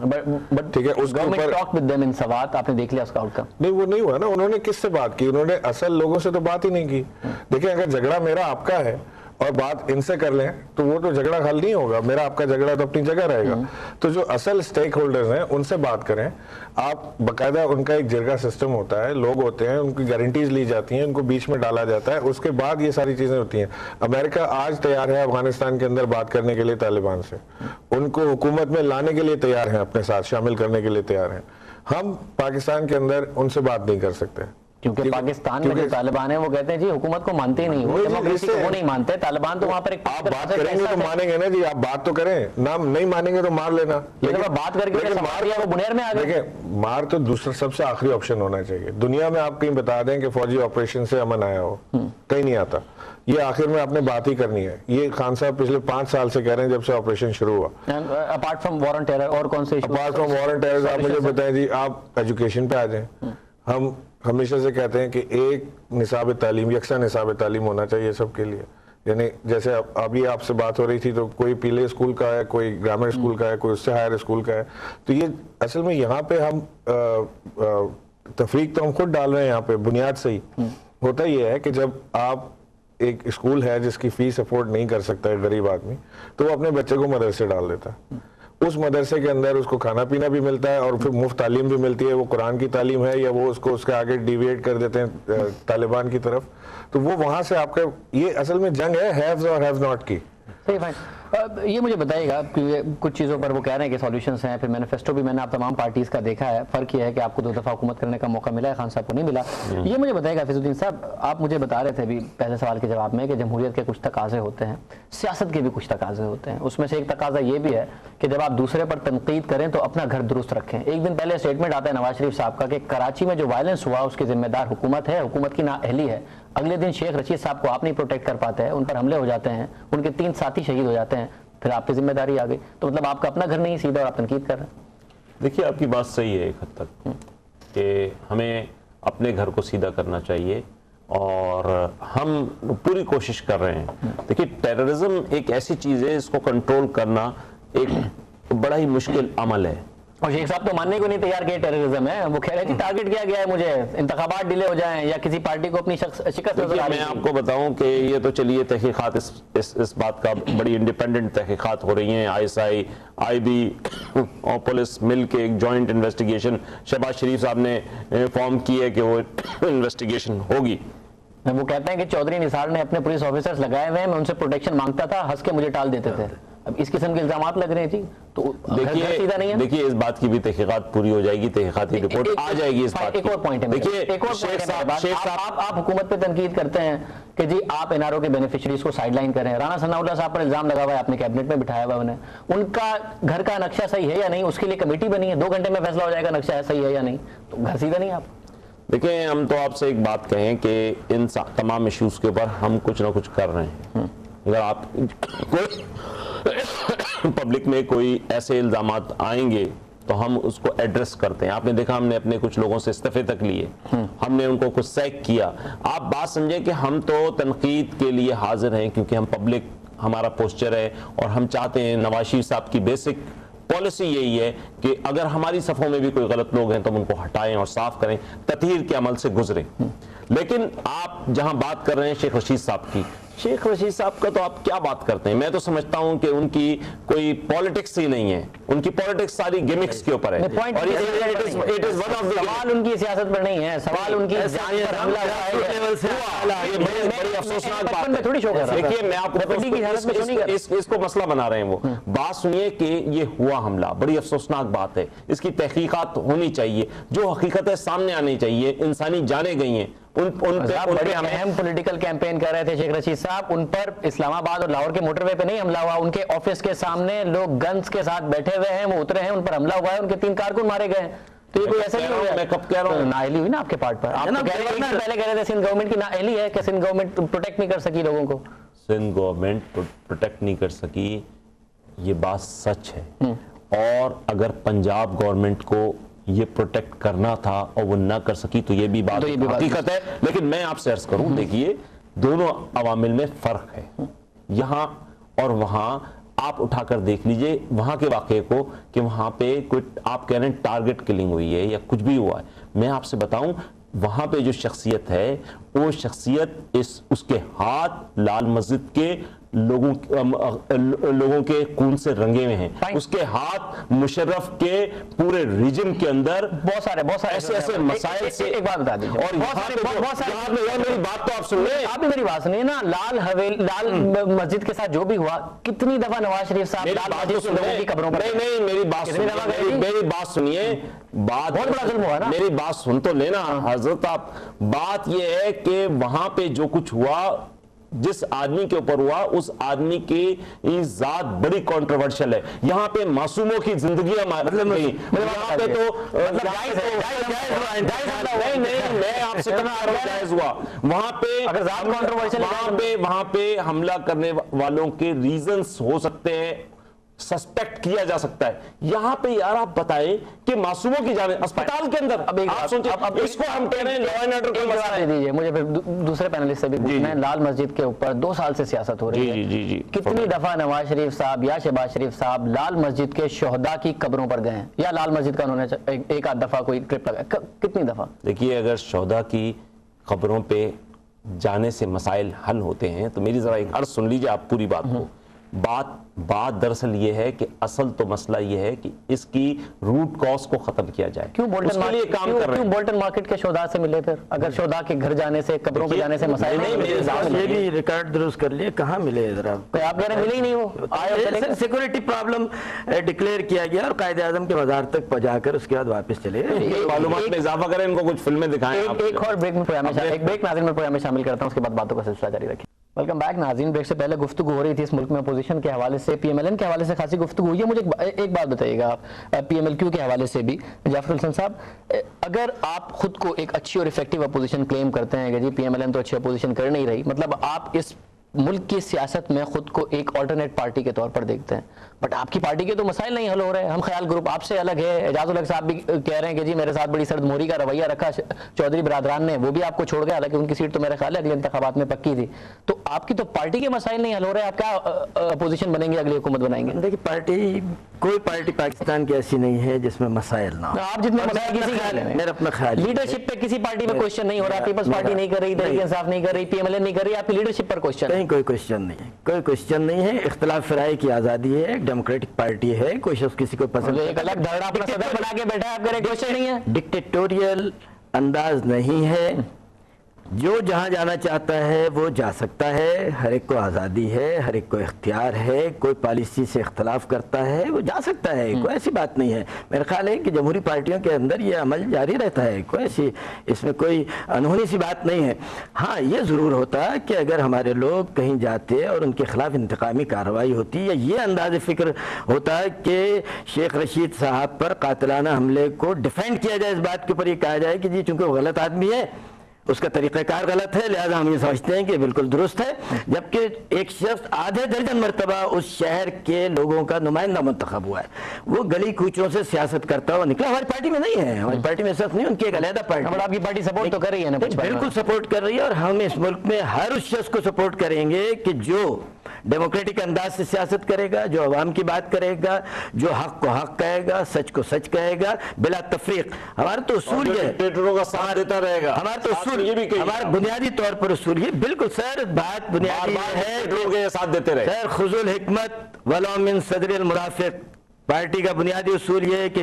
ٹھیک ہے، اس کے اوپر آپ نے دیکھ لیا اس کا آؤٹ کم؟ نہیں، وہ نہیں ہوا نا. انہوں نے کس سے بات کی؟ انہوں نے اصل لوگوں سے تو بات ہی نہیں کی. دیکھیں اگر جھگڑا میرا آپ کا ہے اور بات ان سے کر لیں تو وہ تو جھگڑا حل نہیں ہوگا. میرا آپ کا جھگڑا تو اپنی جگہ رہے گا. تو جو اصل سٹیک ہولڈرز ہیں ان سے بات کریں آپ. باقاعدہ ان کا ایک جرگہ سسٹم ہوتا ہے، لوگ ہوتے ہیں، ان کی گارنٹیز لی جاتی ہیں، ان کو بیچ میں ڈالا جاتا ہے، اس کے بعد یہ ساری چیزیں ہوتی ہیں. امریکہ آج تیار ہے افغانستان کے اندر بات کرنے کے لیے طالبان سے، ان کو حکومت میں لانے کے لیے تیار ہیں، اپنے ساتھ شامل کرنے کے لیے تیار ہیں. ہم پاکستان کے اندر ان سے بات نہیں کر سکتے کیونکہ پاکستان میں جو طالبان ہیں وہ کہتے ہیں جی حکومت کو مانتے ہی نہیں، وہ ڈیموکریسی کو نہیں مانتے. طالبان تو وہاں پر ایک آپ بات کریں گے تو مانیں گے نا جی، آپ بات تو کریں نا، نہیں مانیں گے تو مار لینا. لیکن بات کر کے وہ بنیر میں آ گئے. دیکھیں مار تو دوسرا سب سے آخری آپشن ہونا چاہیے. دنیا میں آپ کہیں بتا دیں کہ فوجی آپریشن سے امن آیا ہو، کہیں نہیں آتا. یہ آخر میں آپ نے بات ہی کرنی ہے. یہ خان صاحب پچھلے 5 سال سے کہہ رہے ہیں جب سے آپریشن شروع ہوا. Apart from war and terror اور کون سے issue? Apart from war and terror آپ مجھے بتائیں جی، آپ ایجوکیشن پہ آ جائیں. ہم ہمیشہ سے کہتے ہیں کہ ایک نصاب تعلیم، یکساں نصاب تعلیم ہونا چاہیے سب کے لیے. یعنی جیسے ابھی آپ سے بات ہو رہی تھی تو کوئی پیلے اسکول کا ہے، کوئی گرامر اسکول کا ہے، کوئی اس سے ہائر اسکول کا ہے. تو یہ اصل میں یہاں پہ ہم تفریق تو ہم خود ڈال رہے ہیں یہاں پہ بنیاد سے ہی. ہوتا یہ ہے کہ جب آپ ایک اسکول ہے جس کی فیس افورڈ نہیں کر سکتا ہے غریب آدمی، تو وہ اپنے بچے کو مدرسے ڈال دیتا ہے. اس مدرسے کے اندر اس کو کھانا پینا بھی ملتا ہے اور پھر مفت تعلیم بھی ملتی ہے. وہ قرآن کی تعلیم ہے یا وہ اس کو اس کے آگے ڈیویٹ کر دیتے ہیں طالبان کی طرف. تو وہ وہاں سے آپ کا یہ اصل میں جنگ ہے ہیوز اور ہیو ناٹ کی. صحیح فائن. یہ مجھے بتائیے گا کہ کچھ چیزوں پر وہ کہہ رہے ہیں کہ سولوشنس ہیں، پھر مینیفیسٹو بھی میں نے آپ تمام پارٹیز کا دیکھا ہے. فرق یہ ہے کہ آپ کو 2 دفعہ حکومت کرنے کا موقع ملا ہے، خان صاحب کو نہیں ملا. یہ مجھے بتائیے گا حفیظ الدین صاحب، آپ مجھے بتا رہے تھے ابھی پہلے سوال کے جواب میں کہ جمہوریت کے کچھ تقاضے ہوتے ہیں، سیاست کے بھی کچھ تقاضے ہوتے ہیں. اس میں سے ایک تقاضا یہ بھی ہے کہ جب آپ دوسرے پر تنقید کریں تو اپنا گھر درست رکھیں. ایک دن پہلے اسٹیٹمنٹ آتا ہے نواز شریف صاحب کا کہ کراچی میں جو وائلنس ہوا اس کی ذمہ دار حکومت ہے، حکومت کی نااہلی ہے. اگلے دن شیخ رشید صاحب کو آپ نہیں پروٹیکٹ کر پاتے ہیں، ان پر حملے ہو جاتے ہیں، ان کے 3 ساتھی شہید ہو جاتے ہیں، پھر آپ کی ذمہ داری آ گئی. تو مطلب آپ کا اپنا گھر نہیں سیدھا اور آپ تنقید کر رہے ہیں. دیکھیے آپ کی بات صحیح ہے ایک حد تک کہ ہمیں اپنے گھر کو سیدھا کرنا چاہیے اور ہم پوری کوشش کر رہے ہیں. دیکھیے ٹیررزم ایک ایسی چیز ہے، اس کو کنٹرول کرنا ایک بڑا ہی مشکل عمل ہے. اور شیخ صاحب تو ماننے کو نہیں تیار کہ ٹیررزم ہے. وہ کہہ رہے ہیں ٹارگٹ کیا گیا ہے مجھے، انتخابات ڈیلے ہو جائیں یا کسی پارٹی کو اپنی شکست نظر آ رہی ہے. میں آپ کو بتاؤں کہ یہ تو چلیے تحقیقات اس بات کا بڑی انڈیپینڈنٹ تحقیقات ہو رہی ہیں. ISI IB اور پولیس مل کے ایک جوائنٹ انویسٹیگیشن شہباز شریف صاحب نے فارم کی ہے کہ وہ انویسٹیگیشن ہوگی. وہ کہتے ہیں کہ چودھری نثار نے اپنے پولیس آفیسرز لگائے ہوئے ہیں، میں ان سے پروٹیکشن مانگتا تھا، ہنس کے مجھے ٹال دیتے تھے. اب اس قسم کے الزامات لگ رہے ہیں جی. تو سیدھا نہیں ہے. دیکھیے اس بات کی بھی تحقیقات پوری ہو جائے گی، تحقیقاتی رپورٹ آ جائے گی اس بات کی. ایک اور پوائنٹ ہے، دیکھیے آپ حکومت پہ تنقید کرتے ہیں کہ جی آپ NRO کے بینیفیشریز کو سائیڈ لائن کریں. رانا ثناء اللہ صاحب پر الزام لگا ہوا ہے، آپ نے کیبنٹ میں بٹھایا ہوا انہیں. ان کا گھر کا نقشہ صحیح ہے یا نہیں، اس کے لیے کمیٹی بنی ہے، 2 گھنٹے میں فیصلہ ہو جائے گا نقشہ صحیح ہے یا نہیں. تو گھر سیدھا نہیں آپ. دیکھیں ہم تو آپ سے ایک بات کہیں کہ ان تمام ایشوز کے اوپر ہم کچھ نہ کچھ کر رہے ہیں. اگر آپ پبلک میں کوئی ایسے الزامات آئیں گے تو ہم اس کو ایڈریس کرتے ہیں. آپ نے دیکھا ہم نے اپنے کچھ لوگوں سے استعفے تک لیے، ہم نے ان کو کچھ سیک کیا. آپ بات سمجھیں کہ ہم تو تنقید کے لیے حاضر ہیں کیونکہ ہم پبلک ہمارا پوسچر ہے اور ہم چاہتے ہیں. نواز شریف صاحب کی بیسک پالیسی یہی ہے کہ اگر ہماری صفوں میں بھی کوئی غلط لوگ ہیں تو ہم ان کو ہٹائیں اور صاف کریں، تطہیر کے عمل سے گزریں. لیکن آپ جہاں بات کر رہے ہیں شیخ رشید صاحب کی، شیخ رشید صاحب کا تو آپ کیا بات کرتے ہیں. میں تو سمجھتا ہوں کہ ان کی کوئی پالیٹکس ہی نہیں ہے، ان کی پالیٹکس ساری گیمکس کے اوپر ہے. سوال ان کی سیاست پر نہیں ہے، سوال ان کی جان پر حملہ ہوا ہے. یہ بڑی افسوسناک بات ہے. دیکھیے میں آپ کو اس کو مسئلہ بنا رہے ہیں. وہ بات سنیے کہ یہ ہوا حملہ بڑی افسوسناک بات ہے، اس کی تحقیقات ہونی چاہیے، جو حقیقتیں سامنے آنی چاہیے. انسانی جانیں گئی ہیں. بڑے اہم پولیٹیکل کیمپین کر رہے تھے شیخ رشید صاحب، ان پر اسلام آباد اور لاہور کے موٹر وے پہ نہیں حملہ ہوا، ان کے آفس کے سامنے لوگ گنز کے ساتھ بیٹھے ہوئے ہیں، وہ اترے ہیں، ان پر حملہ ہوا ہے، ان کے 3 کارکن مارے گئے ہیں. تو یہ کوئی ایسا نہیں ہو گیا. میں کب کہہ رہا ہوں نااہلی ہوئی نا آپ کے پارٹ پر. آپ پہلے کہہ رہے تھے سندھ گورنمنٹ کی نااہلی ہے کہ سندھ گورنمنٹ پروٹیکٹ نہیں کر سکی لوگوں کو. سندھ گورنمنٹ پروٹیکٹ نہیں کر سکی، یہ بات سچ ہے. اور اگر پنجاب گورنمنٹ کو یہ پروٹیکٹ کرنا تھا اور وہ نہ کر سکی تو یہ بھی بات حقیقت ہے. لیکن میں آپ سے عرض کروں، دیکھیے دونوں عوامل میں فرق ہے. یہاں اور وہاں آپ اٹھا کر دیکھ لیجئے وہاں کے واقعے کو کہ وہاں پہ کوئی آپ کہہ رہے ہیں ٹارگٹ کلنگ ہوئی ہے یا کچھ بھی ہوا ہے. میں آپ سے بتاؤں وہاں پہ جو شخصیت ہے وہ شخصیت اس کے ہاتھ لال مسجد کے لوگوں کے خون سے رنگے ہوئے ہیں. اس کے ہاتھ مشرف کے پورے ریجن کے اندر بہت سارے ایسے مسائل سے. ایک بات بتا دیجیے, اور میری بات تو آپ سن لیں, آپ بھی میری بات سنیے نا. لال مسجد کے ساتھ جو بھی ہوا, کتنی دفعہ نواز شریف صاحب لال مسجد کے لوگوں کی قبروں پر, نہیں میری بات سنیے, بہت بڑا ظلم ہوا نا. میری بات سن تو لینا حضرت آپ. بات یہ ہے کہ وہاں پہ جو کچھ ہوا, جس آدمی کے اوپر ہوا, اس آدمی کی ذات بڑی کنٹروورشل ہے. یہاں پہ معصوموں کی زندگیاں مطلب یہاں پہ تو نہیں میں آپ سے کہنا جائز ہوا. وہاں پہ حملہ کرنے والوں کے ریزنز ہو سکتے ہیں, سسپیکٹ کیا جا سکتا ہے. یہاں پہ یار آپ بتائیں کہ معصوموں کی جانب اسپتال کے اندر آپ سوچیں, اس کو ہم کہہ رہے ہیں لا اینڈ آرڈر کا مسئلہ ہے. دیجیے مجھے پھر دوسرے پینلسٹ سے بھی پوچھنا ہے. لال مسجد کے اوپر 2 سال سے سیاست ہو رہی ہے, کتنی دفعہ نواز شریف صاحب یا شہباز شریف صاحب لال مسجد کے شہداء کی قبروں پر گئے ہیں, یا لال مسجد کا انہوں نے ایک آدھ دفعہ کوئی ٹرپ لگایا, کتنی دفعہ؟ دیکھیے اگر شہداء کی قبروں پہ جانے سے مسائل حل ہوتے ہیں تو میری ذرا ایک عرض سن لیجیے آپ پوری بات کو. بات دراصل یہ ہے کہ اصل تو مسئلہ یہ ہے کہ اس کی روٹ کاز کو ختم کیا جائے. کیوں بولٹن مارکیٹ کے شہداء سے ملے؟ پھر اگر شہداء کے گھر جانے سے, قبروں پہ جانے سے مسائل نہیں, یہ بھی ریکارڈ درست کر لیے, کہاں ملے ذرا آپ کہہ رہے ہیں ملے ہی نہیں. وہ سیکورٹی پرابلم ڈکلیئر کیا گیا اور قائد اعظم کے مزار تک پہنچا کر اس کے بعد واپس چلے گئے. معلومات میں اضافہ کریں, ان کو کچھ فلمیں دکھائیں. ایک اور بریک میں شامل کرتا ہوں, اس کے بعد باتوں کا سلسلہ جاری رکھیں. ویلکم بیک ناظرین. بریک سے پہلے گفتگو ہو رہی تھی اس ملک میں اپوزیشن کے حوالے سے, پی ایم ایل این کے حوالے سے خاصی گفتگو ہوئی ہے. مجھے ایک بات بتائیے گا آپ, پی ایم ایل کیو کے حوالے سے بھی, جعفر الحسن صاحب, اگر آپ خود کو ایک اچھی اور افیکٹو اپوزیشن کلیم کرتے ہیں کہ جی پی ایم ایل این تو اچھی اپوزیشن کر نہیں رہی, مطلب آپ اس ملک کی سیاست میں خود کو ایک آلٹرنیٹ پارٹی کے طور پر دیکھتے ہیں, بٹ آپ کی پارٹی کے تو مسائل نہیں حل ہو رہے. ہم خیال گروپ آپ سے الگ ہے, اعجاز الحق صاحب بھی کہہ رہے ہیں کہ جی میرے ساتھ بڑی سرد موری کا رویہ رکھا چودھری برادران نے, وہ بھی آپ کو چھوڑ گئے, حالانکہ ان کی سیٹ تو میرے خیال ہے اگلے انتخابات میں پکی تھی. تو آپ کی تو پارٹی کے مسائل نہیں حل ہو رہے, آپ کیا اپوزیشن بنیں گے, اگلی حکومت بنائیں گے؟ دیکھیے کوئی پارٹی پاکستان کی ایسی نہیں ہے جس میں مسائل نہ ہو. آپ جتنے مسائل کسی خیال ہے, میرا اپنا خیال, لیڈرشپ پہ کسی پارٹی میں کوشچن نہیں ہو رہا, پیپلز پارٹی نہیں کر رہی, تحریک انصاف نہیں کر رہی, پی ایم ایل این نہیں کر رہی, آپ کی لیڈرشپ پر کوشچن کہیں کوئی کوشچن نہیں ہے, کوئی کوشچن نہیں ہے. اختلاف رائے کی آزادی ہے, ایک ڈیموکریٹک پارٹی ہے, کوئی شخص کسی کو پسند, ایک الگ دھڑا اپنا صدر بنا کے بیٹھا ہے, آپ کہہ رہے کوشچن نہیں ہے. ڈکٹیٹوریل انداز نہیں ہے, جو جہاں جانا چاہتا ہے وہ جا سکتا ہے, ہر ایک کو آزادی ہے, ہر ایک کو اختیار ہے, کوئی پالیسی سے اختلاف کرتا ہے وہ جا سکتا ہے, کوئی ایسی بات نہیں ہے. میرا خیال ہے کہ جمہوری پارٹیوں کے اندر یہ عمل جاری رہتا ہے, کوئی ایسی اس میں کوئی انہونی سی بات نہیں ہے. ہاں یہ ضرور ہوتا کہ اگر ہمارے لوگ کہیں جاتے اور ان کے خلاف انتقامی کارروائی ہوتی, یا یہ انداز فکر ہوتا کہ شیخ رشید صاحب پر قاتلانہ حملے کو ڈیفینڈ کیا جائے, اس بات کے اوپر یہ کہا جائے کہ جی چونکہ وہ غلط آدمی ہے, اس کا طریقہ کار غلط ہے, لہذا ہم یہ سمجھتے ہیں کہ بالکل درست ہے, جبکہ ایک شخص آدھے درجن مرتبہ اس شہر کے لوگوں کا نمائندہ منتخب ہوا ہے, وہ گلی کوچوں سے سیاست کرتا ہوا نکلا. ہماری پارٹی میں نہیں ہے, ہماری پارٹی میں شخص نہیں, ان کی ایک علیحدہ پارٹی. آپ کی پارٹی سپورٹ تو کر رہی ہے نا؟ بالکل سپورٹ کر رہی ہے, اور ہم اس ملک میں ہر اس شخص کو سپورٹ کریں گے کہ جو ڈیموکریٹک انداز سے سیاست کرے گا, جو عوام کی بات کرے گا, جو حق کو حق کہے گا, سچ کو سچ کہے گا بلا تفریق. ہمارا تو اصول یہ ڈکٹیٹروں کا ساتھ دیتا رہے گا, ہمارا تو اصول یہ بھی ہمارا بنیادی طور پر اصول یہ, بالکل سر بات بنیادی ہے کہ ساتھ دیتے رہے. سر خذوا الحکمت ولو من صدر المرافق, پارٹی کا بنیادی اصول یہ ہے کہ